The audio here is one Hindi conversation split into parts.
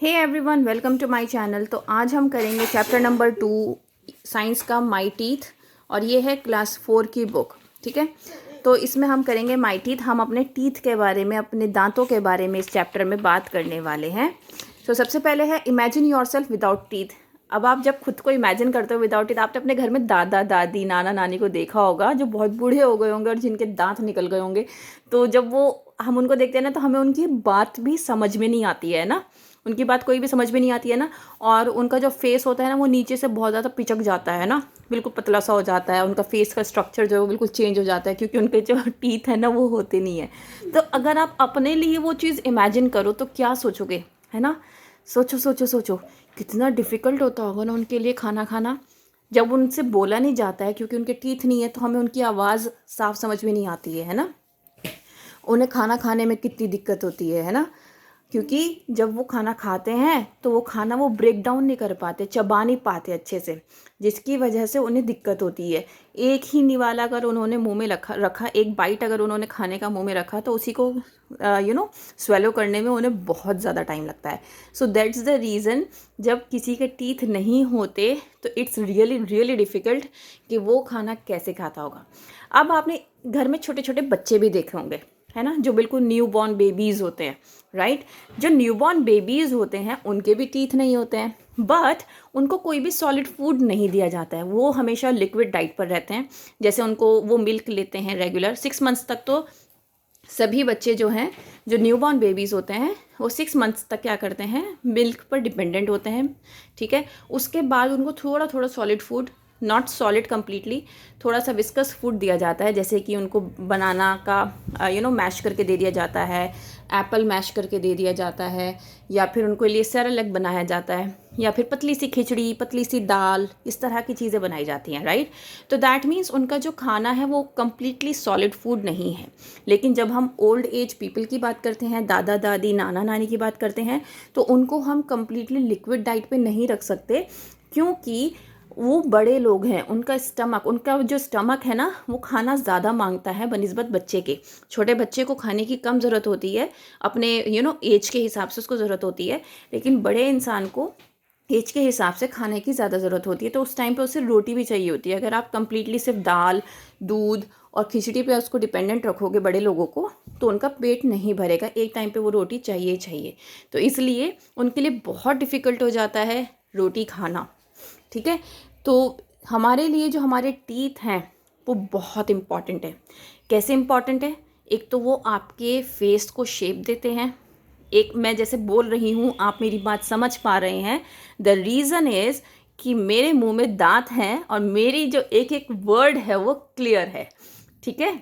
Hey everyone, welcome to my channel. तो आज हम करेंगे चैप्टर नंबर 2 साइंस का माई टीथ, और ये है क्लास 4 की बुक। ठीक है, तो इसमें हम करेंगे माई टीथ। हम अपने टीथ के बारे में, अपने दांतों के बारे में इस चैप्टर में बात करने वाले हैं। तो सबसे पहले है इमेजिन योरसेल्फ विदाउट टीथ। अब आप जब खुद को इमेजिन करते हो विदाउट टीथ, आपने अपने घर में दादा दादी नाना नानी को देखा होगा जो बहुत बूढ़े हो गए होंगे और जिनके दांत निकल गए होंगे। तो जब हम उनको देखते हैं ना, तो हमें उनकी बात भी समझ में नहीं आती है ना, उनकी बात कोई भी समझ में नहीं आती है ना। और उनका जो फेस होता है ना, वो नीचे से बहुत ज़्यादा पिचक जाता है ना, बिल्कुल पतला सा हो जाता है। उनका फेस का स्ट्रक्चर जो है वो बिल्कुल चेंज हो जाता है, क्योंकि उनके जो टीथ है ना वो होते नहीं है। तो अगर आप अपने लिए वो चीज़ इमेजिन करो तो क्या सोचोगे, है ना। सोचो सोचो सोचो, कितना डिफ़िकल्ट होता होगा ना उनके लिए खाना खाना, जब उनसे बोला नहीं जाता है क्योंकि उनके टीथ नहीं है, तो हमें उनकी आवाज़ साफ समझ में नहीं आती है ना। उन्हें खाना खाने में कितनी दिक्कत होती है ना, क्योंकि जब वो खाना खाते हैं तो वो खाना वो ब्रेक डाउन नहीं कर पाते, चबा नहीं पाते अच्छे से, जिसकी वजह से उन्हें दिक्कत होती है। एक ही निवाला अगर उन्होंने मुंह में रखा, एक बाइट अगर उन्होंने खाने का मुंह में रखा, तो उसी को स्वेलो करने में उन्हें बहुत ज़्यादा टाइम लगता है। सो दैट्स द रीज़न, जब किसी के टीथ नहीं होते तो इट्स रियली रियली डिफ़िकल्ट कि वो खाना कैसे खाता होगा। अब आपने घर में छोटे छोटे बच्चे भी देखे होंगे, है ना, जो बिल्कुल न्यू बॉर्न बेबीज़ होते हैं, राइट। जो न्यू बॉर्न बेबीज़ होते हैं उनके भी टीथ नहीं होते हैं, बट उनको कोई भी सॉलिड फूड नहीं दिया जाता है, वो हमेशा लिक्विड डाइट पर रहते हैं। जैसे उनको वो मिल्क लेते हैं रेगुलर 6 मंथ्स तक। तो सभी बच्चे जो हैं, जो न्यू बॉर्न बेबीज़ होते हैं, वो 6 मंथ्स तक क्या करते हैं, मिल्क पर डिपेंडेंट होते हैं। ठीक है, उसके बाद उनको थोड़ा थोड़ा solid food, not solid completely, थोड़ा सा विस्कस फूड दिया जाता है। जैसे कि उनको बनाना का मैश करके दे दिया जाता है, एप्पल मैश करके दे दिया जाता है, या फिर उनको लिए सेरेलैक बनाया जाता है, या फिर पतली सी खिचड़ी, पतली सी दाल, इस तरह की चीज़ें बनाई जाती हैं, राइट। तो दैट मीन्स उनका जो खाना है वो कम्प्लीटली सॉलिड फूड नहीं है। लेकिन जब हम ओल्ड एज पीपल की बात करते हैं, दादा दादी नाना नानी की बात करते हैं, तो उनको हम कम्प्लीटली लिक्विड डाइट पे नहीं रख सकते, क्योंकि वो बड़े लोग हैं। उनका जो स्टमक है ना, वो खाना ज़्यादा मांगता है बनिस्बत बच्चे के। छोटे बच्चे को खाने की कम ज़रूरत होती है, अपने एज के हिसाब से उसको ज़रूरत होती है, लेकिन बड़े इंसान को एज के हिसाब से खाने की ज़्यादा ज़रूरत होती है। तो उस टाइम पे उसे रोटी भी चाहिए होती है। अगर आप कम्प्लीटली सिर्फ दाल, दूध और खिचड़ी पे उसको डिपेंडेंट रखोगे बड़े लोगों को, तो उनका पेट नहीं भरेगा, एक टाइम पे वो रोटी चाहिए ही चाहिए। तो इसलिए उनके लिए बहुत डिफ़िकल्ट हो जाता है रोटी खाना। ठीक है, तो हमारे लिए जो हमारे टीथ हैं वो बहुत इम्पॉर्टेंट है। कैसे इम्पॉर्टेंट है? एक तो वो आपके फेस को शेप देते हैं। एक, मैं जैसे बोल रही हूँ आप मेरी बात समझ पा रहे हैं, द रीज़न इज़ कि मेरे मुंह में दांत हैं और मेरी जो एक एक वर्ड है वो क्लियर है। ठीक है,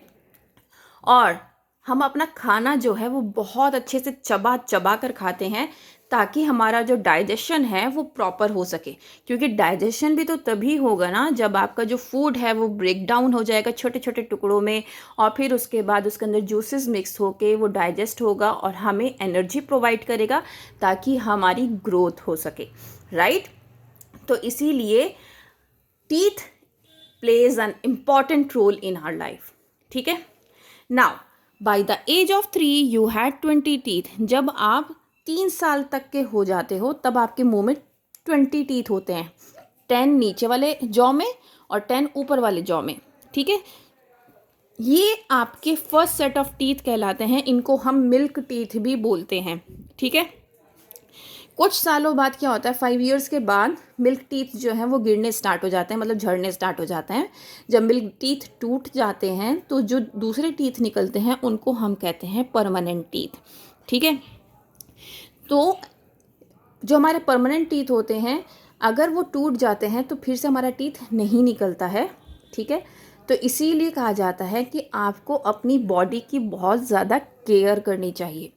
और हम अपना खाना जो है वो बहुत अच्छे से चबा चबा कर खाते हैं, ताकि हमारा जो डाइजेशन है वो प्रॉपर हो सके। क्योंकि डाइजेशन भी तो तभी होगा ना जब आपका जो फूड है वो ब्रेक डाउन हो जाएगा छोटे छोटे टुकड़ों में, और फिर उसके बाद उसके अंदर जूसेस मिक्स होके वो डाइजेस्ट होगा और हमें एनर्जी प्रोवाइड करेगा, ताकि हमारी ग्रोथ हो सके, राइट। तो इसीलिए teeth plays an important role in our life. ठीक है, now by the age of 3 you had 20 teeth. जब आप 3 साल तक के हो जाते हो तब आपके मुंह में 20 टीथ होते हैं, 10 नीचे वाले जॉ में और 10 ऊपर वाले जॉ में। ठीक है, ये आपके फर्स्ट सेट ऑफ टीथ कहलाते हैं। इनको हम मिल्क टीथ भी बोलते हैं। ठीक है, कुछ सालों बाद क्या होता है, 5 इयर्स के बाद मिल्क टीथ जो हैं वो गिरने स्टार्ट हो जाते हैं, मतलब झड़ने स्टार्ट हो जाते हैं। जब मिल्क टीथ टूट जाते हैं तो जो दूसरे टीथ निकलते हैं उनको हम कहते हैं परमानेंट टीथ। ठीक है, तो जो हमारे परमानेंट टीथ होते हैं, अगर वो टूट जाते हैं तो फिर से हमारा टीथ नहीं निकलता है। ठीक है, तो इसीलिए कहा जाता है कि आपको अपनी बॉडी की बहुत ज़्यादा केयर करनी चाहिए।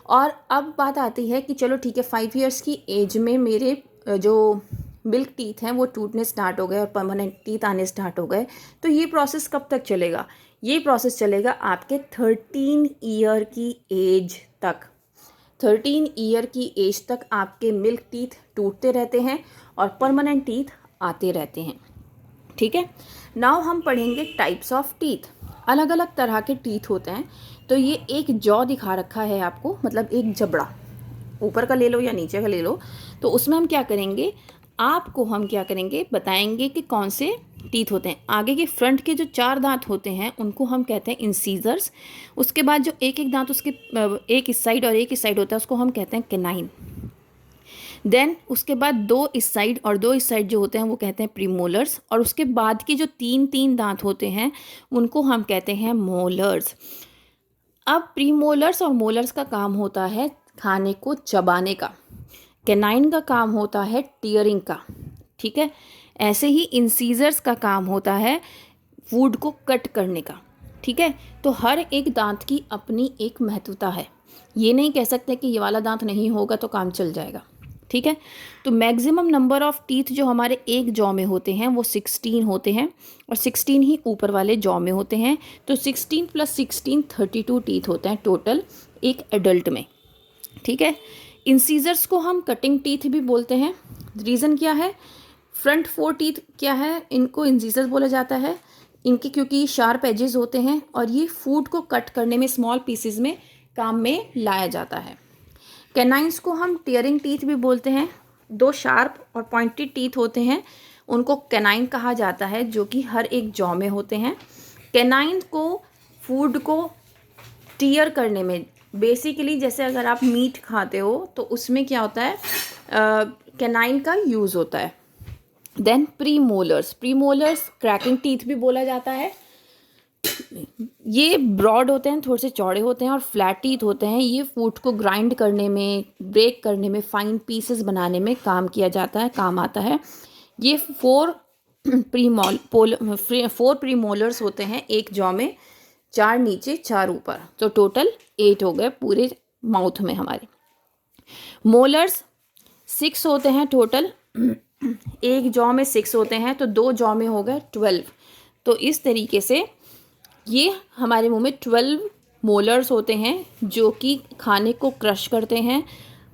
और अब बात आती है कि चलो ठीक है, 5 इयर्स की एज में मेरे जो मिल्क टीथ हैं वो टूटने स्टार्ट हो गए और परमानेंट टीथ आने स्टार्ट हो गए, तो ये प्रोसेस कब तक चलेगा? ये प्रोसेस चलेगा आपके 13 ईयर की एज तक। 13 ईयर की एज तक आपके मिल्क टीथ टूटते रहते हैं और परमानेंट टीथ आते रहते हैं। ठीक है, नाउ हम पढ़ेंगे टाइप्स ऑफ टीथ। अलग अलग तरह के टीथ होते हैं। तो ये एक जॉ दिखा रखा है आपको, मतलब एक जबड़ा। ऊपर का ले लो या नीचे का ले लो। तो उसमें हम क्या करेंगे, आपको हम क्या करेंगे बताएंगे कि कौन से टीथ होते हैं। आगे के फ्रंट के जो 4 दांत होते हैं उनको हम कहते हैं इंसीजर्स। उसके बाद जो एक एक दांत उसके एक इस साइड और एक इस साइड होता है उसको हम कहते हैं कैनाइन। देन उसके बाद 2 इस साइड और 2 इस साइड जो होते हैं वो कहते हैं प्रीमोलर्स। और उसके बाद की जो 3 दांत होते हैं उनको हम कहते हैं मोलर्स। अब प्रीमोलर्स और मोलर्स का काम होता है खाने को चबाने का, कैनाइन का काम होता है टीयरिंग का, ठीक है। ऐसे ही इंसीजर्स का काम होता है फूड को कट करने का, ठीक है। तो हर एक दांत की अपनी एक महत्वता है, ये नहीं कह सकते कि ये वाला दांत नहीं होगा तो काम चल जाएगा, ठीक है। तो मैक्सिमम नंबर ऑफ टीथ जो हमारे एक जॉ में होते हैं वो 16 होते हैं और 16 ही ऊपर वाले जॉ में होते हैं। तो 16 + 16 32 टीथ होते हैं टोटल एक एडल्ट में, ठीक है। इंसीजर्स को हम कटिंग टीथ भी बोलते हैं। रीज़न क्या है, फ्रंट 4 टीथ क्या है, इनको इंसीजर्स बोला जाता है इनके, क्योंकि शार्प एजेस होते हैं और ये फूड को कट करने में स्मॉल पीसेस में काम में लाया जाता है। कैनाइंस को हम टीयरिंग टीथ भी बोलते हैं। 2 शार्प और पॉइंटेड टीथ होते हैं उनको कैनाइन कहा जाता है, जो कि हर एक जॉ में होते हैं। कैनाइन को फूड को टीयर करने में, बेसिकली जैसे अगर आप मीट खाते हो तो उसमें क्या होता है, कैनाइन का यूज़ होता है। देन प्रीमोलर्स क्रैकिंग टीथ भी बोला जाता है। ये ब्रॉड होते हैं, थोड़े से चौड़े होते हैं और फ्लैट टीथ होते हैं। ये फूड को ग्राइंड करने में, ब्रेक करने में, फाइन पीसेस बनाने में काम आता है। ये 4 प्रीमोलर्स होते हैं एक जॉ में, 4 नीचे 4 ऊपर, तो टोटल 8 हो गए पूरे माउथ में हमारे। मोलर्स 6 होते हैं टोटल, एक जॉ में 6 होते हैं तो 2 जॉ में हो गए 12। तो इस तरीके से ये हमारे मुंह में 12 मोलर्स होते हैं जो कि खाने को क्रश करते हैं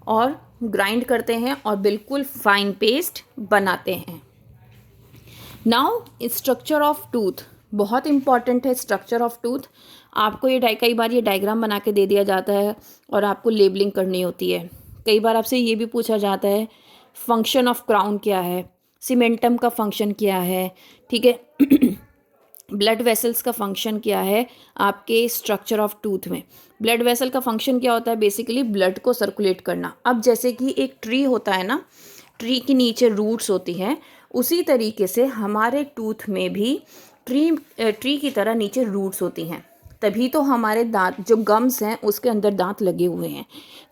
और ग्राइंड करते हैं और बिल्कुल फाइन पेस्ट बनाते हैं। नाउ स्ट्रक्चर ऑफ टूथ बहुत इंपॉर्टेंट है। स्ट्रक्चर ऑफ टूथ आपको कई बार ये डायग्राम बना के दे दिया जाता है और आपको लेबलिंग करनी होती है। कई बार आपसे ये भी पूछा जाता है फंक्शन ऑफ क्राउन क्या है, सीमेंटम का फंक्शन क्या है, ठीक है। ब्लड वेसल्स का फंक्शन क्या है आपके स्ट्रक्चर ऑफ टूथ में। ब्लड वेसल का फंक्शन क्या होता है, बेसिकली ब्लड को सर्कुलेट करना। अब जैसे कि एक ट्री होता है ना, ट्री के नीचे रूट्स होती हैं, उसी तरीके से हमारे टूथ में भी ट्री की तरह नीचे रूट्स होती हैं, तभी तो हमारे दांत जो गम्स हैं उसके अंदर दांत लगे हुए हैं।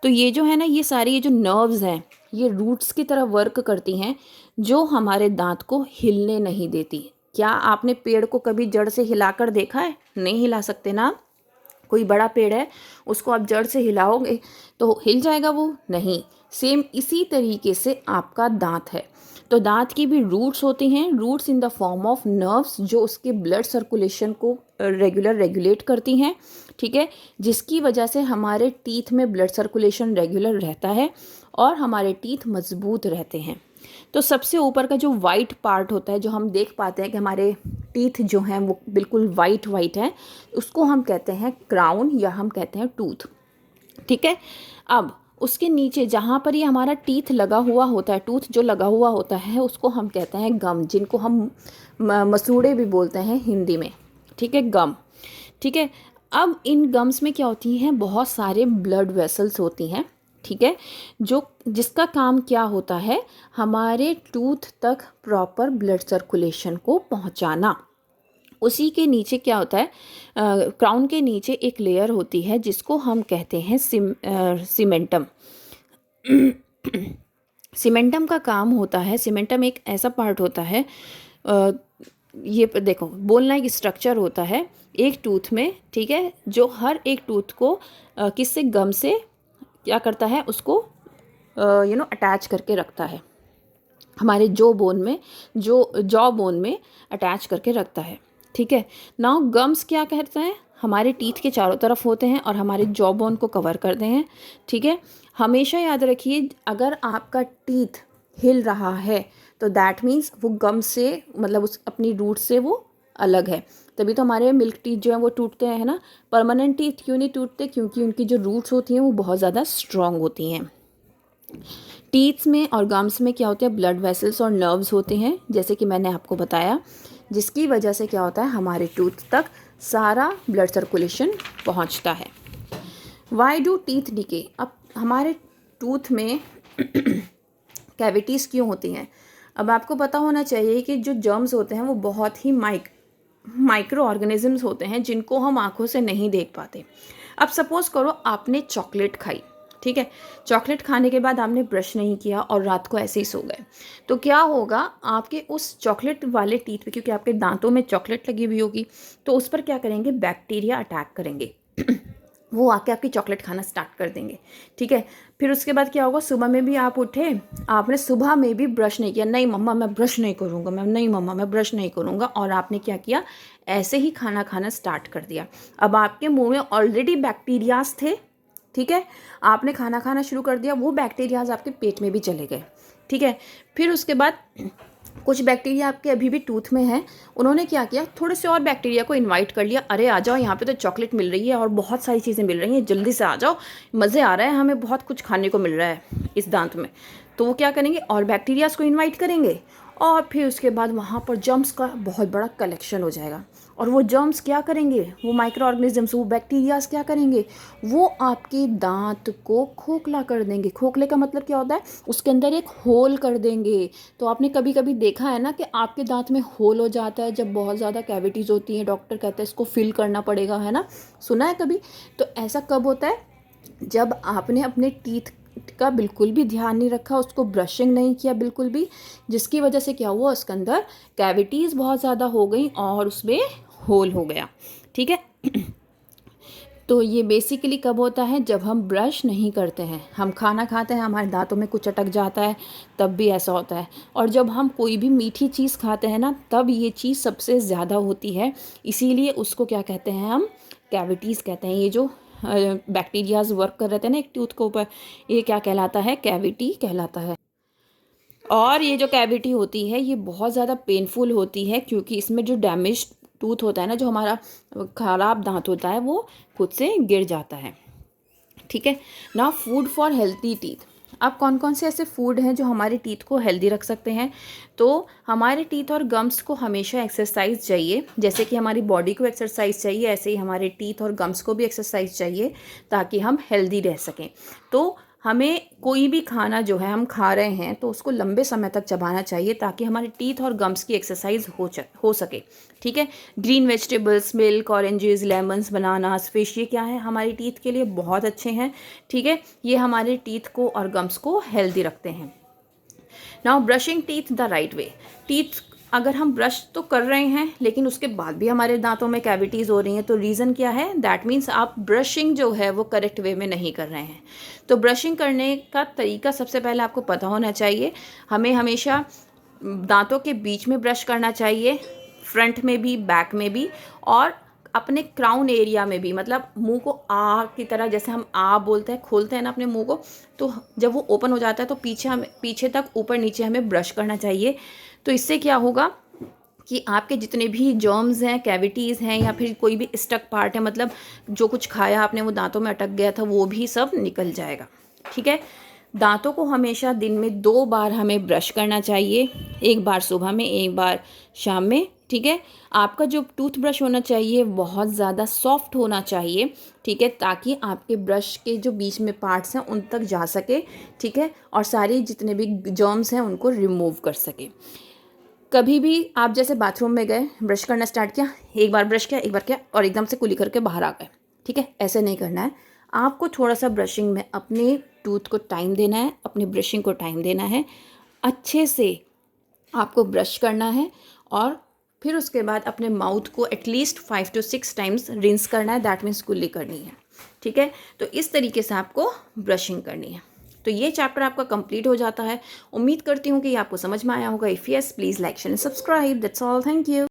तो ये जो है ना, ये सारी ये जो नर्व्स हैं ये रूट्स की तरह वर्क करती हैं जो हमारे दांत को हिलने नहीं देती। क्या आपने पेड़ को कभी जड़ से हिलाकर देखा है? नहीं हिला सकते ना। कोई बड़ा पेड़ है उसको आप जड़ से हिलाओगे तो हिल जाएगा वो? नहीं। सेम इसी तरीके से आपका दांत है। तो दांत की भी रूट्स होती हैं, roots in the form of nerves जो उसके ब्लड सर्कुलेशन को रेगुलेट करती हैं, ठीक है, जिसकी वजह से हमारे टीथ में ब्लड सर्कुलेशन रेगुलर रहता है और हमारे टीथ मजबूत रहते हैं। तो सबसे ऊपर का जो वाइट पार्ट होता है, जो हम देख पाते हैं कि हमारे टीथ जो हैं वो बिल्कुल वाइट है, उसको हम कहते हैं क्राउन या हम कहते हैं टूथ, ठीक है। अब उसके नीचे जहाँ पर ये हमारा टीथ लगा हुआ होता है, टूथ जो लगा हुआ होता है, उसको हम कहते हैं गम, जिनको हम मसूड़े भी बोलते हैं हिंदी में, ठीक है, गम, ठीक है। अब इन गम्स में क्या होती हैं, बहुत सारे ब्लड वेसल्स होती हैं, ठीक है, जिसका काम क्या होता है, हमारे टूथ तक प्रॉपर ब्लड सर्कुलेशन को पहुंचाना। उसी के नीचे क्या होता है, क्राउन के नीचे एक लेयर होती है जिसको हम कहते हैं सीमेंटम। सीमेंटम का काम होता है, सीमेंटम एक ऐसा पार्ट होता है, ये देखो बोलना एक स्ट्रक्चर होता है एक टूथ में, ठीक है, जो हर एक टूथ को किससे, गम से क्या करता है, उसको अटैच करके रखता है, हमारे जॉ बोन में अटैच करके रखता है, ठीक है। नाउ गम्स क्या कहते हैं, हमारे टीथ के चारों तरफ होते हैं और हमारे जॉ बोन को कवर करते हैं, ठीक है। हमेशा याद रखिए, अगर आपका टीथ हिल रहा है तो दैट मीन्स वो गम से, मतलब उस अपनी रूट से वो अलग है। तभी तो हमारे मिल्क टीथ जो है वो टूटते हैं ना। परमानेंट टीथ क्यों नहीं टूटते, क्योंकि उनकी जो रूट्स होती हैं वो बहुत ज़्यादा स्ट्रॉन्ग होती हैं। टीथ्स में और गम्स में क्या होते हैं, ब्लड वेसल्स और नर्व्स होते हैं, जैसे कि मैंने आपको बताया, जिसकी वजह से क्या होता है, हमारे टूथ तक सारा ब्लड सर्कुलेशन पहुंचता है। Why do teeth decay? अब हमारे टूथ में कैविटीज़ क्यों होती हैं? अब आपको पता होना चाहिए कि जो जर्म्स होते हैं वो बहुत ही माइक्रो ऑर्गेनिजम्स होते हैं जिनको हम आंखों से नहीं देख पाते। अब सपोज़ करो आपने चॉकलेट खाई, ठीक है, चॉकलेट खाने के बाद आपने ब्रश नहीं किया और रात को ऐसे ही सो गए, तो क्या होगा, आपके उस चॉकलेट वाले टीथ पे, क्योंकि आपके दांतों में चॉकलेट लगी हुई होगी, तो उस पर क्या करेंगे, बैक्टीरिया अटैक करेंगे वो आके आपकी चॉकलेट खाना स्टार्ट कर देंगे, ठीक है। फिर उसके बाद क्या होगा, सुबह में भी आप उठे, आपने सुबह में भी ब्रश नहीं किया, नहीं मम्मा मैं ब्रश नहीं करूँगा, नहीं मम्मा मैं ब्रश नहीं करूँगा, और आपने क्या किया, ऐसे ही खाना खाना स्टार्ट कर दिया। अब आपके मुंह में ऑलरेडी बैक्टीरियाज थे, ठीक है, आपने खाना खाना शुरू कर दिया, वो बैक्टीरियाज आपके पेट में भी चले गए, ठीक है। फिर उसके बाद कुछ बैक्टीरिया आपके अभी भी टूथ में हैं, उन्होंने क्या किया, थोड़े से और बैक्टीरिया को इनवाइट कर लिया, अरे आ जाओ, यहाँ पे तो चॉकलेट मिल रही है और बहुत सारी चीज़ें मिल रही हैं, जल्दी से आ जाओ, मज़े आ रहा है, हमें बहुत कुछ खाने को मिल रहा है इस दांत में। तो वो क्या करेंगे, और बैक्टीरियाज को इन्वाइट करेंगे, और फिर उसके बाद वहाँ पर जर्म्स का बहुत बड़ा कलेक्शन हो जाएगा, और वो जर्म्स क्या करेंगे, वो माइक्रो ऑर्गेनिजम्स, वो बैक्टीरियाज क्या करेंगे, वो आपके दांत को खोखला कर देंगे। खोखले का मतलब क्या होता है, उसके अंदर एक होल कर देंगे। तो आपने कभी कभी देखा है ना कि आपके दांत में होल हो जाता है जब बहुत ज़्यादा कैविटीज़ होती हैं, डॉक्टर कहता है इसको फिल करना पड़ेगा, है ना, सुना है कभी? तो ऐसा कब होता है, जब आपने अपने टीथ का बिल्कुल भी ध्यान नहीं रखा, उसको ब्रशिंग नहीं किया बिल्कुल भी, जिसकी वजह से क्या हुआ, उसके अंदर कैविटीज़ बहुत ज़्यादा हो गई और उसमें होल हो गया, ठीक है। तो ये बेसिकली कब होता है, जब हम ब्रश नहीं करते हैं, हम खाना खाते हैं, हमारे दांतों में कुछ अटक जाता है, तब भी ऐसा होता है। और जब हम कोई भी मीठी चीज़ खाते हैं ना, तब ये चीज़ सबसे ज़्यादा होती है, इसीलिए उसको क्या कहते हैं, हम कैविटीज़ कहते हैं। ये जो बैक्टीरियाज वर्क कर रहे थे ना एक टूथ के ऊपर, ये क्या कहलाता है, कैविटी कहलाता है। और ये जो कैविटी होती है ये बहुत ज़्यादा पेनफुल होती है, क्योंकि इसमें जो डैमेज टूथ होता है ना, जो हमारा ख़राब दांत होता है, वो खुद से गिर जाता है, ठीक है ना। Food for healthy teeth. अब कौन कौन से ऐसे फूड हैं जो हमारे टीथ को हेल्दी रख सकते हैं? तो हमारे टीथ और गम्स को हमेशा एक्सरसाइज चाहिए, जैसे कि हमारी बॉडी को एक्सरसाइज चाहिए, ऐसे ही हमारे टीथ और गम्स को भी एक्सरसाइज चाहिए, ताकि हम हेल्दी रह सकें। तो हमें कोई भी खाना जो है हम खा रहे हैं तो उसको लंबे समय तक चबाना चाहिए, ताकि हमारे टीथ और गम्स की एक्सरसाइज हो सके, ठीक है। Green vegetables, milk, oranges, lemons, bananas, fish, ये क्या है, हमारे टीथ के लिए बहुत अच्छे हैं, ठीक है। ये हमारे टीथ को और गम्स को हेल्दी रखते हैं। Now brushing teeth the right way. Teeth अगर हम ब्रश तो कर रहे हैं लेकिन उसके बाद भी हमारे दांतों में कैविटीज़ हो रही हैं, तो रीज़न क्या है, दैट मीन्स आप ब्रशिंग जो है वो करेक्ट वे में नहीं कर रहे हैं। तो ब्रशिंग करने का तरीका सबसे पहले आपको पता होना चाहिए। हमें हमेशा दांतों के बीच में ब्रश करना चाहिए, फ्रंट में भी, बैक में भी, और अपने क्राउन एरिया में भी, मतलब मुंह को आ की तरह, जैसे हम आ बोलते हैं, खोलते हैं ना अपने मुंह को, तो जब वो ओपन हो जाता है तो पीछे तक, ऊपर नीचे हमें ब्रश करना चाहिए। तो इससे क्या होगा कि आपके जितने भी जर्म्स हैं, कैविटीज़ हैं, या फिर कोई भी स्टक पार्ट है, मतलब जो कुछ खाया आपने वो दांतों में अटक गया था, वो भी सब निकल जाएगा, ठीक है। दांतों को हमेशा दिन में 2 बार हमें ब्रश करना चाहिए, एक बार सुबह में, एक बार शाम में, ठीक है। आपका जो टूथ ब्रश होना चाहिए बहुत ज़्यादा सॉफ्ट होना चाहिए, ठीक है, ताकि आपके ब्रश के जो बीच में पार्ट्स हैं उन तक जा सके, ठीक है, और सारे जितने भी जर्म्स हैं उनको रिमूव कर सके। कभी भी आप जैसे बाथरूम में गए, ब्रश करना स्टार्ट किया, एक बार ब्रश किया, एक बार किया, और एकदम से कुली करके बाहर आ गए, ठीक है, ऐसे नहीं करना है। आपको थोड़ा सा ब्रशिंग में अपने टूथ को टाइम देना है, अपनी ब्रशिंग को टाइम देना है, अच्छे से आपको ब्रश करना है, और फिर उसके बाद अपने माउथ को एटलीस्ट 5 to 6 टाइम्स रिंस करना है, दैट मीन्स कुल्ली करनी है, ठीक है। तो इस तरीके से आपको ब्रशिंग करनी है। तो ये चैप्टर आपका कंप्लीट हो जाता है। उम्मीद करती हूँ कि आपको समझ में आया होगा। If yes, please like share and subscribe. That's all, thank you.